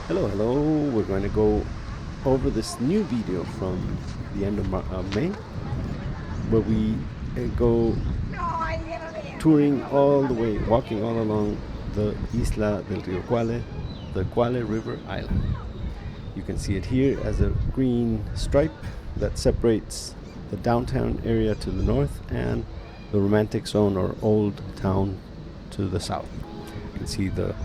Hello, hello. We're going to go over this new video from the end of May, where we go touring all the way, walking all along the Isla del Río Cuale, the Cuale River Island. You can see it here as a green stripe that separates the downtown area to the north and the romantic zone or old town to the south. You can see the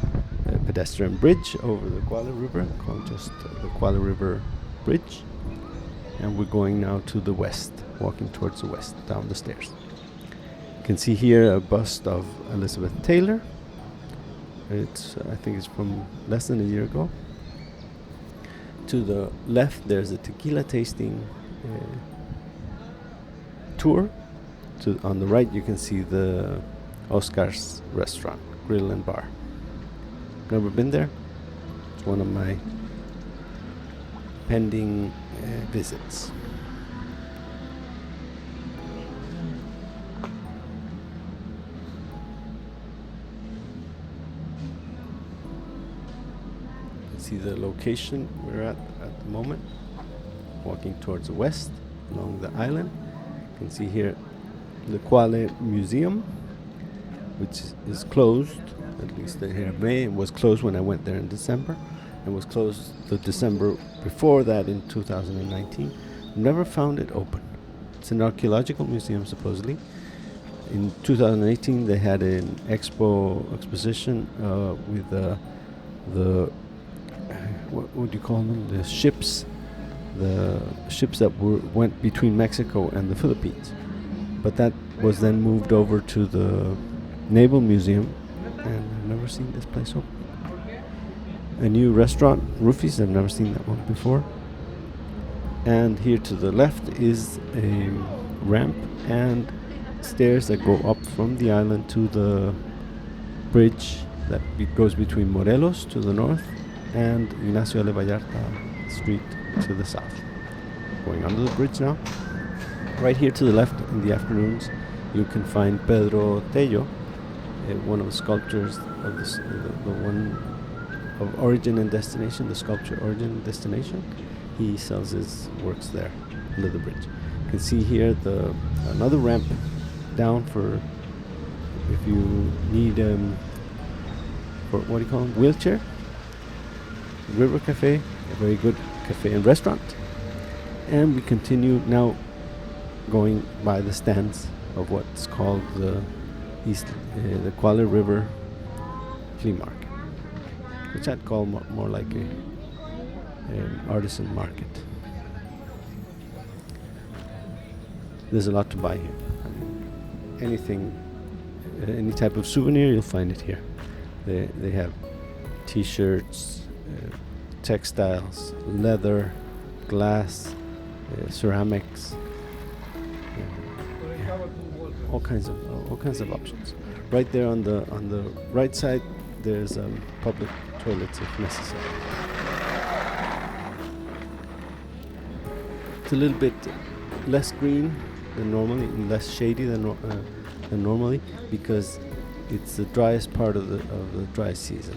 pedestrian bridge over the Cuale River, called just the Cuale River Bridge. And we're going now to the west, walking towards the west, down the stairs. You can see here a bust of Elizabeth Taylor. I think it's from less than a year ago. To the left, there's a tequila tasting tour. On the right, you can see the Oscar's restaurant, grill and bar. Never been there. It's one of my pending visits. See the location we're at the moment, walking towards the west along the island. You can see here the Cuale Museum, which is closed, at least here in May. It was closed when I went there in December, and was closed the December before that in 2019. Never found it open. It's an archaeological museum, supposedly. In 2018, they had an exposition with the what do you call them? The ships that went between Mexico and the Philippines. But that was then moved over to the Naval Museum, and I've never seen this place open. A new restaurant, Roofies, I've never seen that one before. And here to the left is a ramp and stairs that go up from the island to the bridge that goes between Morelos to the north and Ignacio de Vallarta Street to the south. Going under the bridge now. Right here to the left in the afternoons, you can find Pedro Tello, one of the sculptors of the one of Origin and Destination, the sculpture Origin and Destination. He sells his works there under the bridge. You can see here another ramp down for if you need for what do you call them, wheelchair. River Cafe, a very good cafe and restaurant. And we continue now going by the stands of what's called the Cuale River Flea Market, which I'd call more like an artisan market. There's a lot to buy here. I mean, anything, any type of souvenir, you'll find it here. They have T-shirts, textiles, leather, glass, ceramics, all kinds of options. Right there on the right side, there's public toilets if necessary. It's a little bit less green than normally, and less shady than normally, because it's the driest part of the dry season.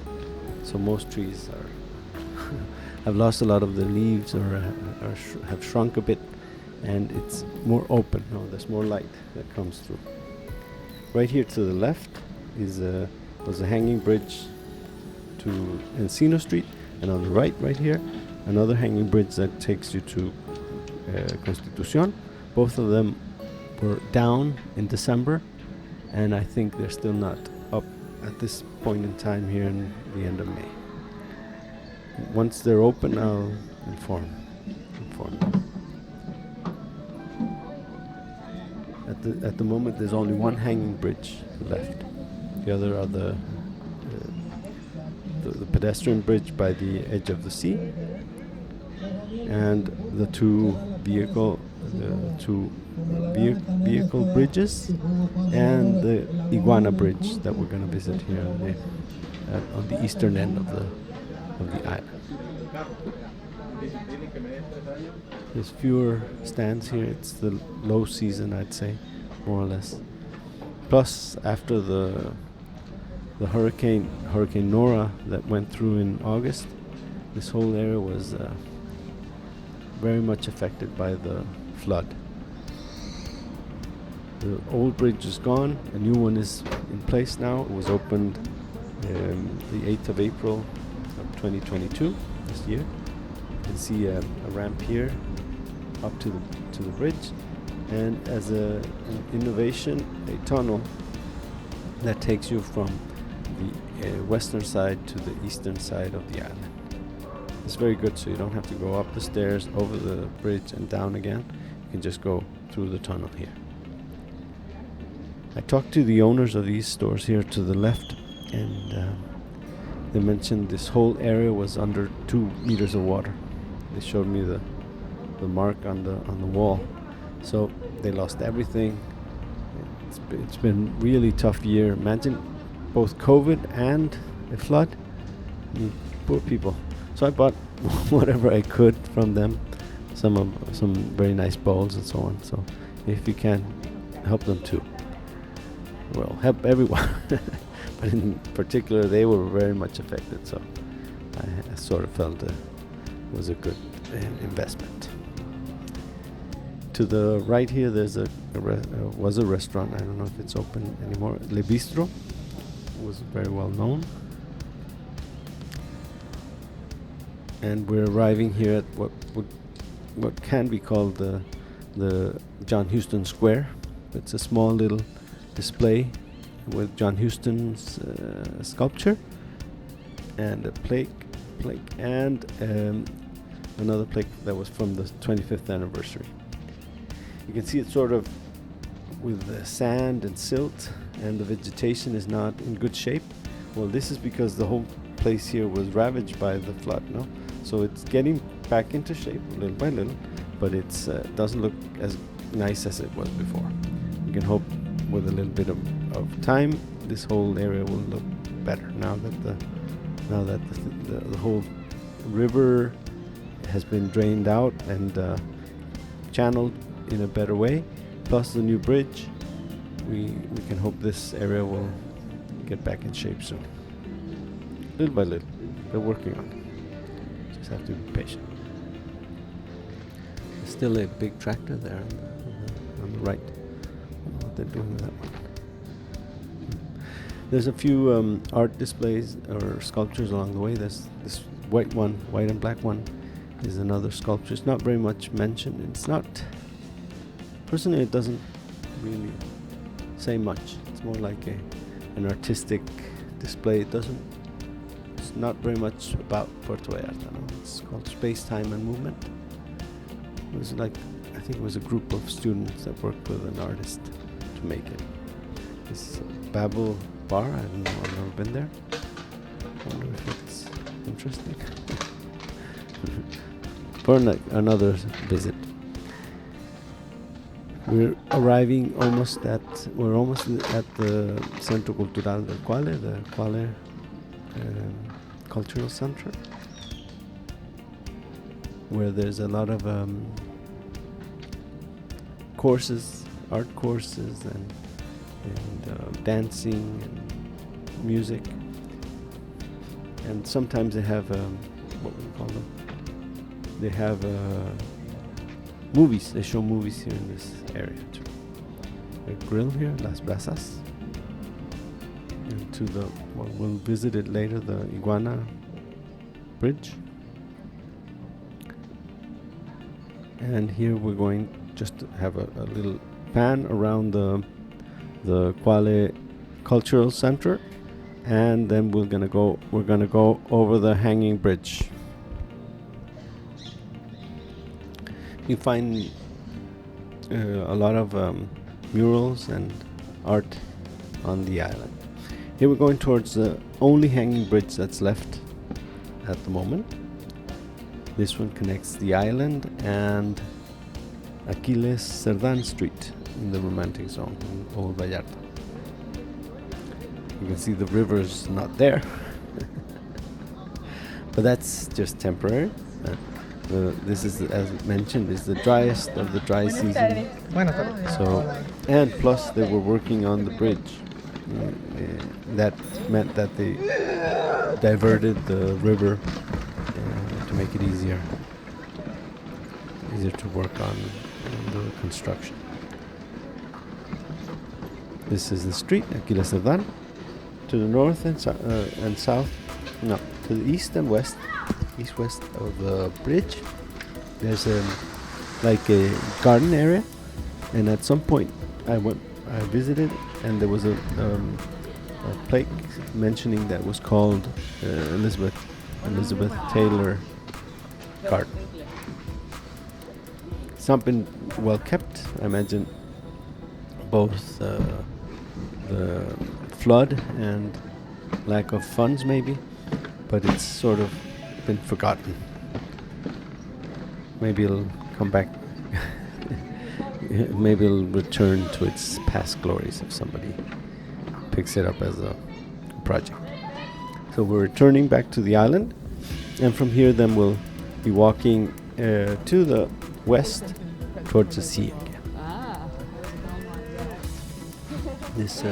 So most trees have lost a lot of the leaves or have shrunk a bit, and it's more open. There's more light that comes through. Right here to the left was a hanging bridge to Encino Street, and on the right here, another hanging bridge that takes you to Constitucion. Both of them were down in December, and I think they're still not up at this point in time here in the end of May. Once they're open, I'll inform you. At the moment, there's only one hanging bridge left. The other are the pedestrian bridge by the edge of the sea, and the two vehicle bridges, and the Iguana Bridge that we're going to visit here on the eastern end of the island. There's fewer stands here. It's the low season, I'd say, more or less. Plus, after the hurricane Nora that went through in August, This whole area was very much affected by the flood. The old bridge is gone, a new one is in place now. It was opened the 8th of April of 2022, this year. You can see a ramp here up to the bridge, and as an innovation, a tunnel that takes you from the western side to the eastern side of the island. It's very good, so you don't have to go up the stairs, over the bridge and down again. You can just go through the tunnel here. I talked to the owners of these stores here to the left, and they mentioned this whole area was under 2 meters of water. They showed me the mark on the wall. So they lost everything. It's been really tough year. Imagine both COVID and a flood. Poor people. So I bought whatever I could from them, some very nice bowls and so on. So if you can, help them too. Well, help everyone. But in particular, they were very much affected. So I sort of felt it was a good investment. To the right here, there's was a restaurant. I don't know if it's open anymore. Le Bistro was very well known. And we're arriving here at what can be called the John Huston Square. It's a small little display with John Huston's sculpture and a plaque and another plaque that was from the 25th anniversary. You can see it sort of with the sand and silt, and the vegetation is not in good shape. Well, this is because the whole place here was ravaged by the flood, no? So it's getting back into shape little by little, but it's doesn't look as nice as it was before. You can hope with a little bit of time, this whole area will look better now that the whole river has been drained out and channeled in a better way, plus the new bridge. We can hope this area will get back in shape soon. Little by little, they're working on it. Just have to be patient. There's still a big tractor there on the right. I don't know what they're doing with that one. There's a few art displays or sculptures along the way. There's this white and black one is another sculpture. It's not very much mentioned. It's not, personally, it doesn't really say much. It's more like an artistic display. It's not very much about Puerto Vallarta. No? It's called Space, Time and Movement. It was like, I think it was a group of students that worked with an artist to make it. It's Babel Bar. I don't know, I've never been there. I wonder if it's interesting. For another visit. We're almost at the Centro Cultural del Quale, the Quale Cultural Center, where there's a lot of courses, art courses, and dancing and music, and sometimes they have what we call them. They have movies. They show movies here in this area too. A grill here, Las Brasas, and to the we'll visit it later, the Iguana Bridge. And here we're going just to have a little pan around the Quale Cultural Center, and then we're gonna go over the hanging bridge. You find a lot of murals and art on the island. Here we're going towards the only hanging bridge that's left at the moment. This one connects the island and Aquiles Cerdán Street in the romantic zone in Old Vallarta. You can see the river's not there, but that's just temporary. This is, as mentioned, is the driest of the dry season. So, and plus they were working on the bridge. That meant that they diverted the river to make it easier to work on the construction. This is the street, Aquiles Cerdán. To the north and south, no, to the east and west, east-west of the bridge, there's like a garden area, and at some point I visited, and there was a plaque mentioning that was called Elizabeth Taylor Garden. It's not been well kept. I imagine both the flood and lack of funds maybe, but it's sort of been forgotten. Maybe it'll come back. Maybe it'll return to its past glories if somebody picks it up as a project. So we're returning back to the island, and from here then we'll be walking to the west towards the sea again. This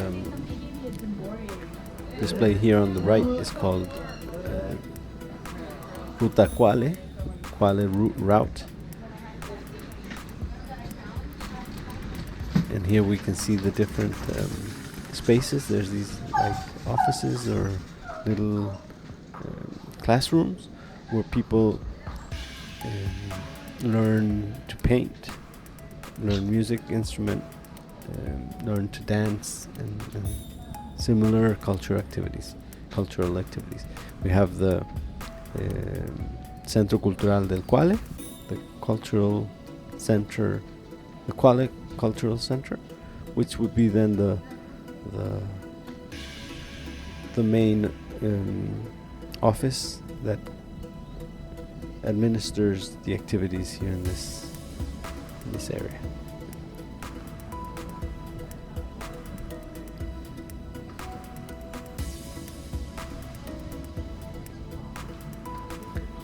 display here on the right is called Ruta Quale route. And here we can see the different spaces. There's these like offices or little classrooms where people learn to paint, learn music instrument, learn to dance, and similar cultural activities. We have the Centro Cultural del Quale, the cultural center, the Quale Cultural Center, which would be then the main office that administers the activities here in this area.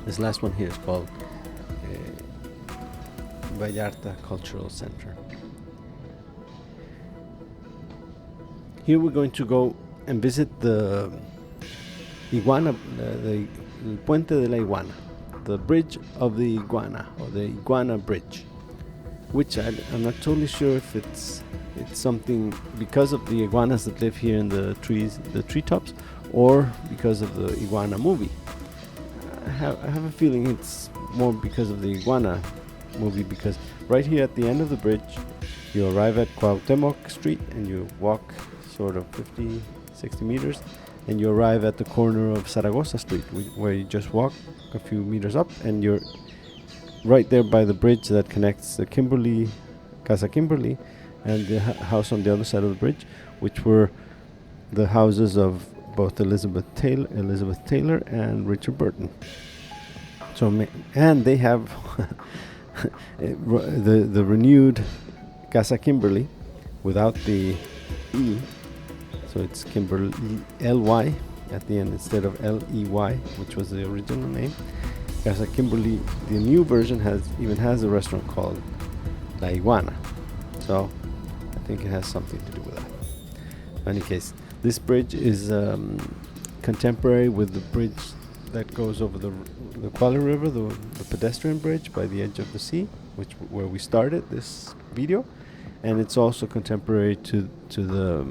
This last one here is called Vallarta Cultural Center. Here we're going to go and visit the Iguana, the Puente de la Iguana, the bridge of the Iguana, or the Iguana Bridge, which I'm not totally sure if it's something because of the iguanas that live here in the treetops, or because of the Iguana movie. I have a feeling it's more because of the Iguana movie, because right here at the end of the bridge you arrive at Cuauhtemoc Street and you walk sort of 50-60 meters and you arrive at the corner of Zaragoza Street, where you just walk a few meters up and you're right there by the bridge that connects the Casa Kimberly and the house on the other side of the bridge, which were the houses of both Elizabeth Taylor and Richard Burton. So and they have the renewed Casa Kimberly without the E, so it's Kimberly L-Y at the end instead of L-E-Y, which was the original name. Casa Kimberly, the new version, has a restaurant called La Iguana, so I think it has something to do with that. In any case, this bridge is contemporary with the bridge that goes over the Quale River, the pedestrian bridge by the edge of the sea, where we started this video, and it's also contemporary to the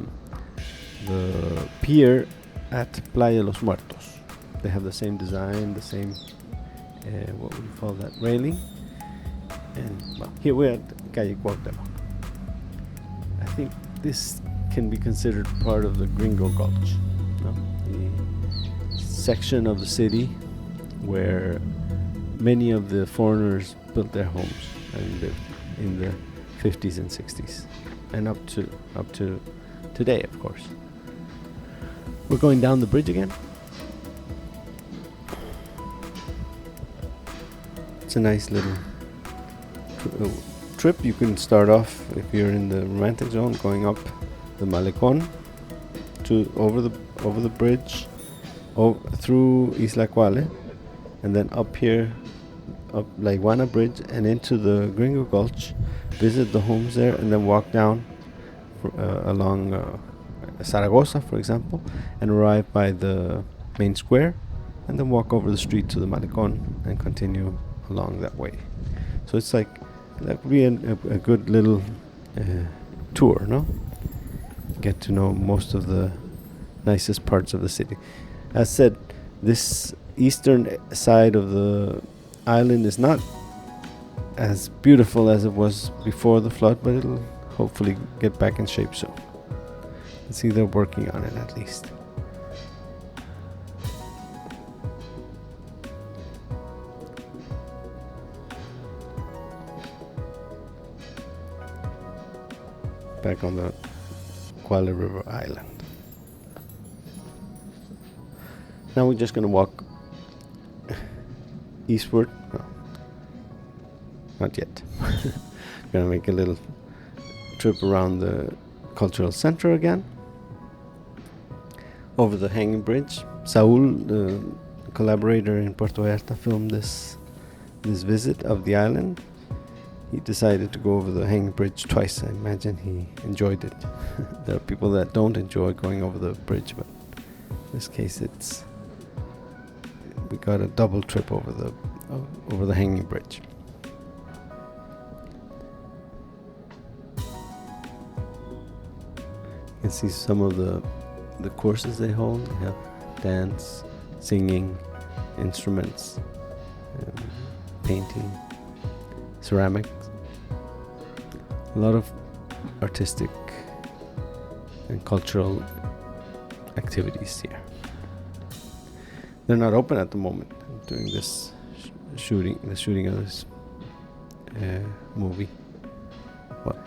pier at Playa Los Muertos. They have the same design, the same what would you call that, railing. And well, here we're at Calle Cuauhtemoc. I think this can be considered part of the Gringo Gulch, no? The section of the city where many of the foreigners built their homes and lived in the 50s and 60s, and up to today, of course. We're going down the bridge again. It's a nice little trip. You can start off, if you're in the romantic zone, going up the Malecón over the bridge, through Isla Quale, and then up here, up La Iguana Bridge and into the Gringo Gulch, visit the homes there, and then walk down along Zaragoza, for example, and arrive by the main square and then walk over the street to the Malecon and continue along that way. So it's like that would be a good little tour, no? Get to know most of the nicest parts of the city. As said, this eastern side of the island is not as beautiful as it was before the flood, but it'll hopefully get back in shape soon. See, they're working on it at least. Back on the Kuala River Island. Now we're just gonna walk eastward. No, not yet. Gonna make a little trip around the cultural center again. Over the hanging bridge. Saul, the collaborator in Puerto Vallarta, filmed this visit of the island. He decided to go over the hanging bridge twice. I imagine he enjoyed it. There are people that don't enjoy going over the bridge, but in this case we got a double trip over the hanging bridge. You can see some of the courses they hold. They have dance, singing, instruments, painting, ceramics. A lot of artistic and cultural activities here. They're not open at the moment. I'm doing this the shooting of this movie. Well,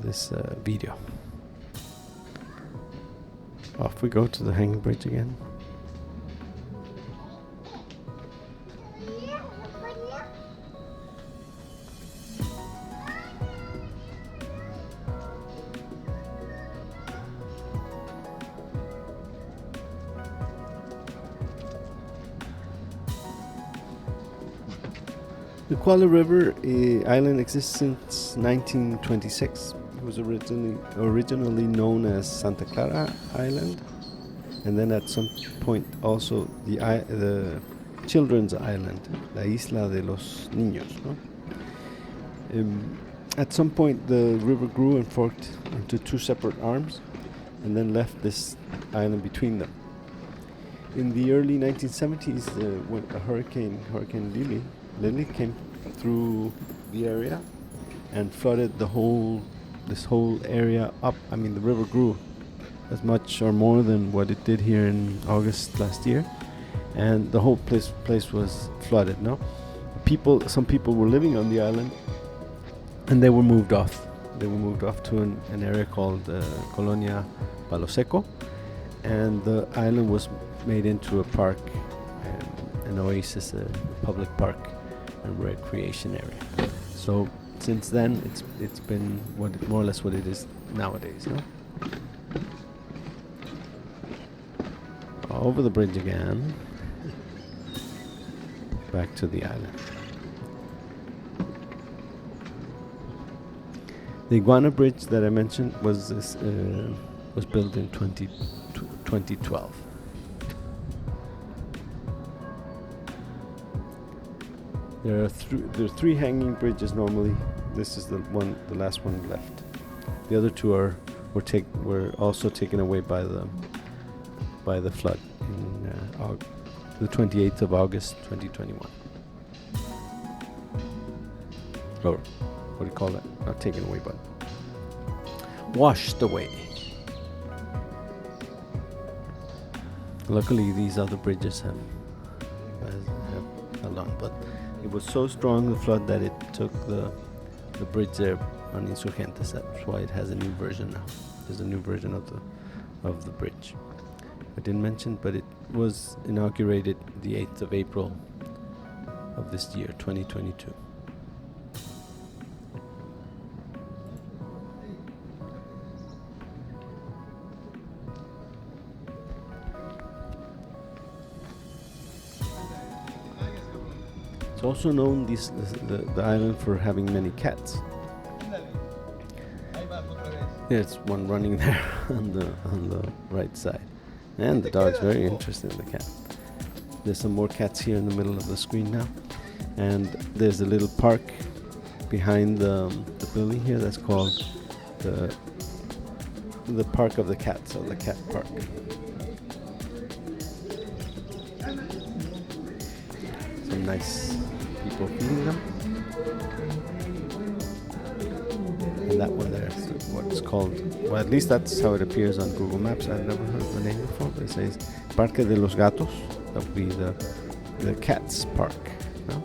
this video. Off we go to the hanging bridge again. The Kuala River island exists since 1926. It was originally known as Santa Clara Island, and then at some point also the children's island, La Isla de los Niños. No? At some point the river grew and forked into two separate arms, and then left this island between them. In the early 1970s, when Hurricane Lily came through the area and flooded this whole area up. I mean, the river grew as much or more than what it did here in August last year, and the whole place was flooded. No, some people were living on the island, and they were moved off. They were moved off to an area called Colonia Palo Seco, and the island was made into a park, an oasis, a public park and recreation area. So since then, it's been more or less what it is nowadays. No? Over the bridge again, back to the island. The Iguana Bridge that I mentioned was built in 2012. There are three hanging bridges normally. This is the last one left. The other two were also taken away by the flood in the 28th of August 2021. Or what do you call that? Not taken away, but washed away. Luckily, these other bridges have held on, but it was so strong, the flood, that it took the bridge there on Insurgentes. That's why it has a new version now. There's a new version of the bridge. I didn't mention, but it was inaugurated the 8th of April of this year, 2022. It's also known the island for having many cats. There's one running there on the right side, and the dog's very interested in the cat. There's some more cats here in the middle of the screen now. And there's a little park behind the building here that's called the Park of the Cats, or the Cat Park. Some nice people feeding them. And that one there is what it's called. Well, at least that's how it appears on Google Maps. I've never heard the name before, but it says Parque de los Gatos. That would be the Cats Park. No?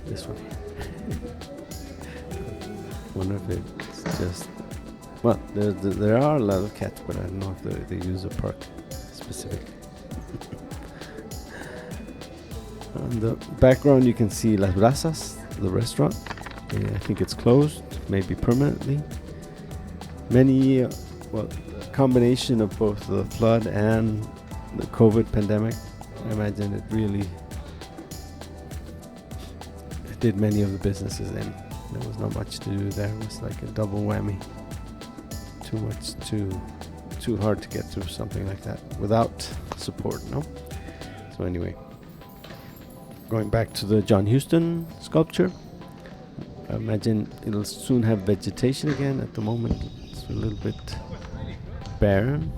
This one. Wonder if it's just... Well, there are a lot of cats, but I don't know if they use a park specifically. On the background you can see Las Brasas, the restaurant. I think it's closed, maybe permanently. Many, combination of both the flood and the COVID pandemic, I imagine it really did many of the businesses in. There was not much to do there. It was like a double whammy. Too hard to get through something like that without support, no? So anyway, going back to the John Huston sculpture, I imagine it'll soon have vegetation again. At the moment it's a little bit barren.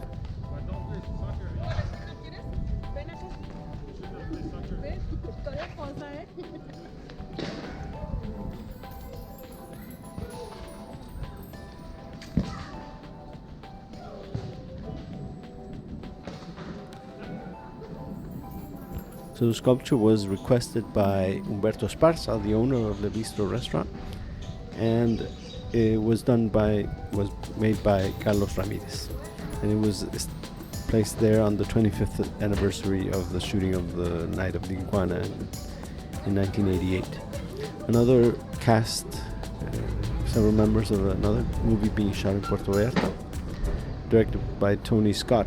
So the sculpture was requested by Humberto Esparza, the owner of Le Bistro restaurant, and it was made by Carlos Ramirez, and it was placed there on the 25th anniversary of the shooting of the Night of the Iguana in 1988. Another cast, several members of another movie being shot in Puerto Vallarta, directed by Tony Scott,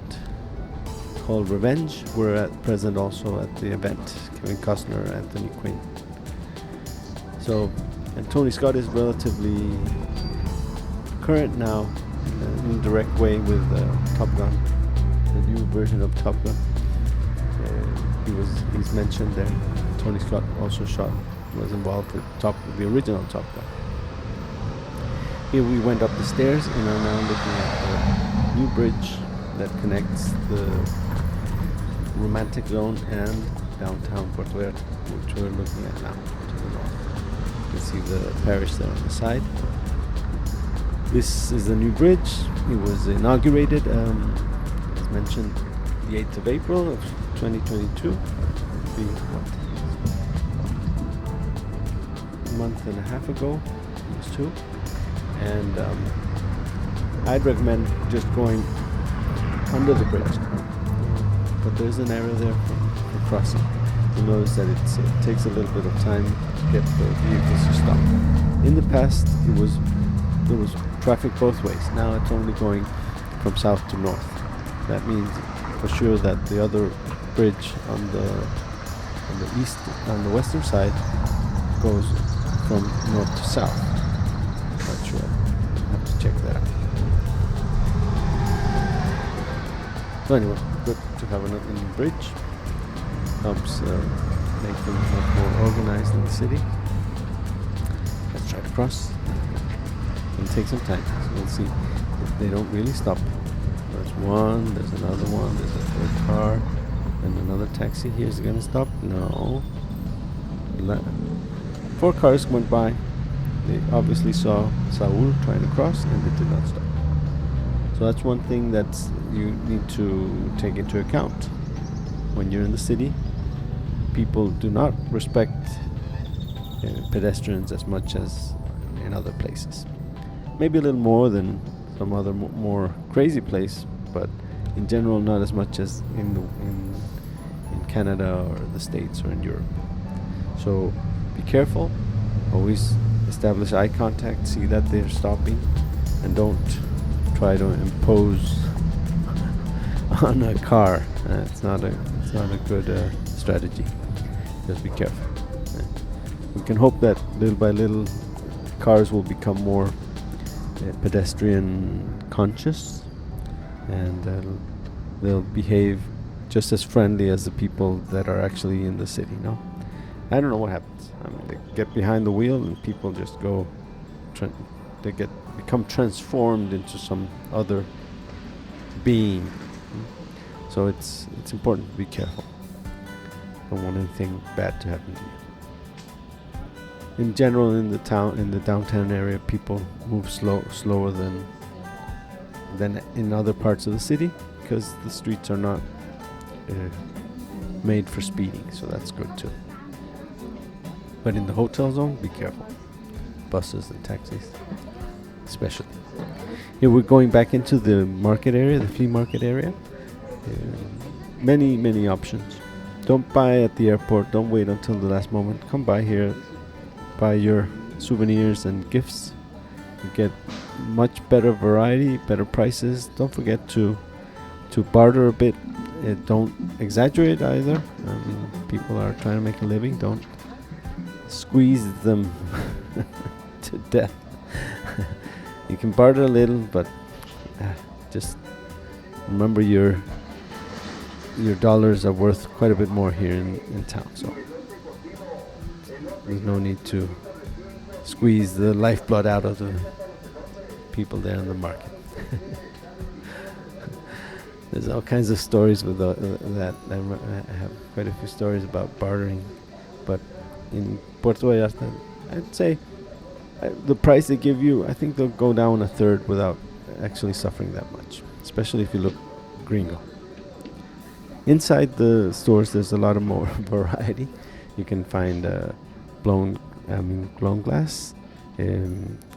called Revenge, were present also at the event. Kevin Costner, Anthony Quinn. So, and Tony Scott is relatively current now in a direct way with Top Gun, the new version of Top Gun. He's mentioned there. Tony Scott also was involved with the original Top Gun. Here we went up the stairs and are now looking at the new bridge that connects the Romantic Zone and downtown Puerto Vallarta, which we're looking at now to the north. You can see the parish there on the side. This is the new bridge. It was inaugurated, as mentioned, the 8th of April of 2022. A month and a half ago, it was two. And I'd recommend just going under the bridge. But there's an area there for crossing. You'll notice that it takes a little bit of time to get the vehicles to stop. In the past, there was traffic both ways. Now it's only going from south to north. That means for sure that the other bridge on the western side goes from north to south. Not sure. I'll have to check that out. So anyway, good to have another new bridge. Helps make things much more organized in the city. Let's try to cross. It'll take some time. So we'll see if they don't really stop. There's one, there's another one, there's a third car, and another taxi here. Is it gonna stop? No. 4 cars went by. They obviously saw Saul trying to cross, and they did not stop. So that's one thing that you need to take into account when you're in the city. People do not respect pedestrians as much as in other places. Maybe a little more than some other more crazy place, but in general not as much as in Canada or the States or in Europe. So be careful. Always establish eye contact. See that they're stopping, and don't try to impose on a car. It's not a good strategy. Just be careful. We can hope that little by little cars will become more pedestrian conscious, and they'll behave just as friendly as the people that are actually in the city. No, I don't know what happens. I mean, they get behind the wheel and people just go. They become transformed into some other being. So it's important to be careful. Don't want anything bad to happen to you. In general, in the downtown area, people move slower than in other parts of the city, because the streets are not made for speeding. So that's good too. But in the hotel zone, be careful. Buses and taxis, especially. Here we're going back into the market area, the flea market area. Many options. Don't buy at the airport. Don't wait until the last moment. Come by here, buy your souvenirs and gifts. You get much better variety, better prices. Don't forget to barter a bit. Don't exaggerate either. I mean, people are trying to make a living. Don't squeeze them to death. You can barter a little, but just remember your dollars are worth quite a bit more here in town. So there's no need to squeeze the lifeblood out of the people there in the market. There's all kinds of stories with that. I have quite a few stories about bartering, but in Puerto Vallarta, I'd say the price they give you, I think they'll go down a third without actually suffering that much, especially if you look gringo. Inside the stores, there's a lot of more variety. You can find blown glass,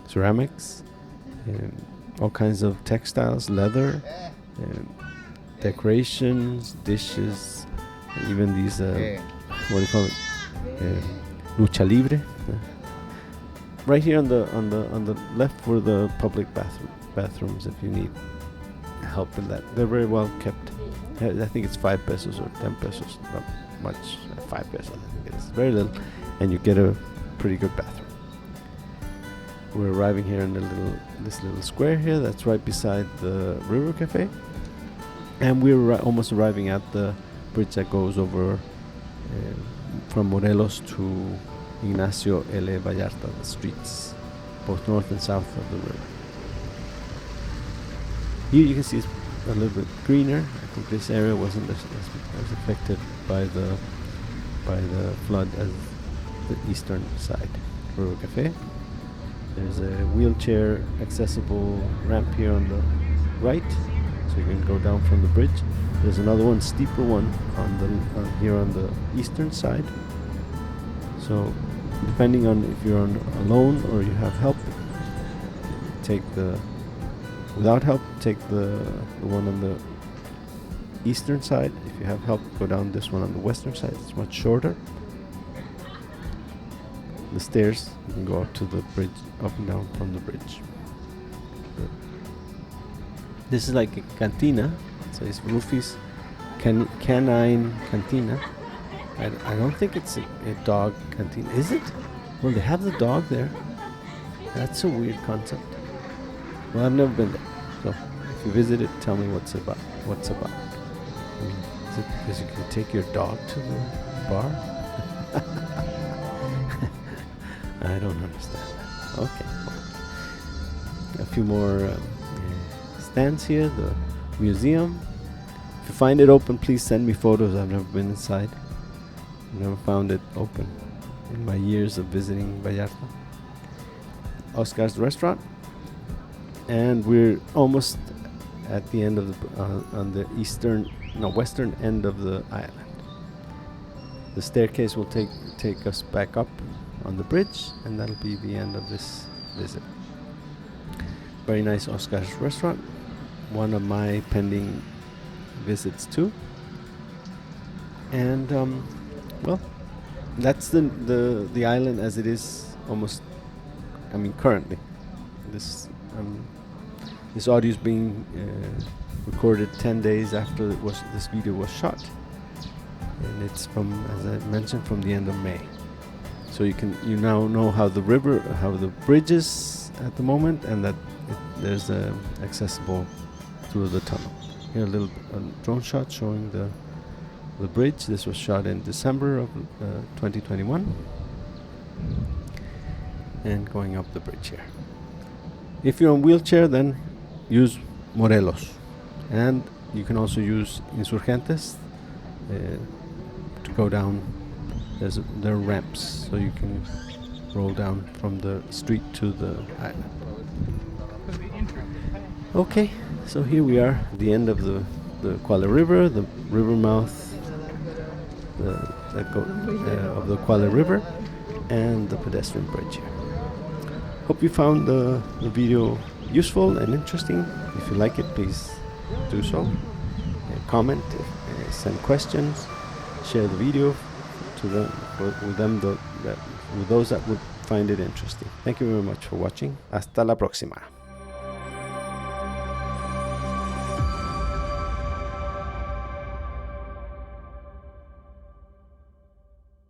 ceramics, all kinds of textiles, leather, decorations, dishes, even these what do you call it? Lucha libre. Right here on the left were the public bathrooms if you need help in that. They're very well kept. I think it's 5 pesos or 10 pesos, not much. 5 pesos, I think it's very little, and you get a pretty good bathroom. We're arriving here in this little square here. That's right beside the River Cafe, and we're almost arriving at the bridge that goes over from Morelos to Ignacio L. Vallarta, the streets, both north and south of the river. Here you can see it's a little bit greener. I think this area wasn't as affected by the flood as the eastern side. River Cafe. There's a wheelchair accessible ramp here on the right, so you can go down from the bridge. There's another one, steeper one, here on the eastern side. So depending on if you're alone or you have help, without help, take the one on the eastern side. If you have help, go down this one on the western side. It's much shorter. The stairs, you can go up to the bridge, up and down from the bridge. This is like a cantina, so it's Rufy's canine cantina. I don't think it's a dog canteen, is it? Well, they have the dog there. That's a weird concept. Well, I've never been there, so if you visit it, tell me what's about. I mean, is it because you can take your dog to the bar? I don't understand that. Okay. A few more stands here. The museum. If you find it open, please send me photos. I've never been inside. I've never found it open in my years of visiting Vallarta. Oscar's restaurant. And we're almost at the end of on the western end of the island. The staircase will take us back up on the bridge, and that'll be the end of this visit. Very nice Oscar's restaurant, one of my pending visits too. And well, that's the island as it is almost. I mean, currently, this audio is being recorded 10 days after this video was shot, and it's from, as I mentioned, from the end of May. So you now know how the bridge is at the moment, and that there's accessible through the tunnel. Here a little drone shot showing the the bridge. This was shot in December of 2021. And going up the bridge here. If you're in wheelchair, then use Morelos. And you can also use Insurgentes to go down. There are ramps, so you can roll down from the street to the island. Okay, so here we are at the end of the Quale River, the river mouth of the Quale River, and the pedestrian bridge here. Hope you found the video useful and interesting. If you like it, please do so. Comment, send questions, share the video with those that would find it interesting. Thank you very much for watching. Hasta la próxima.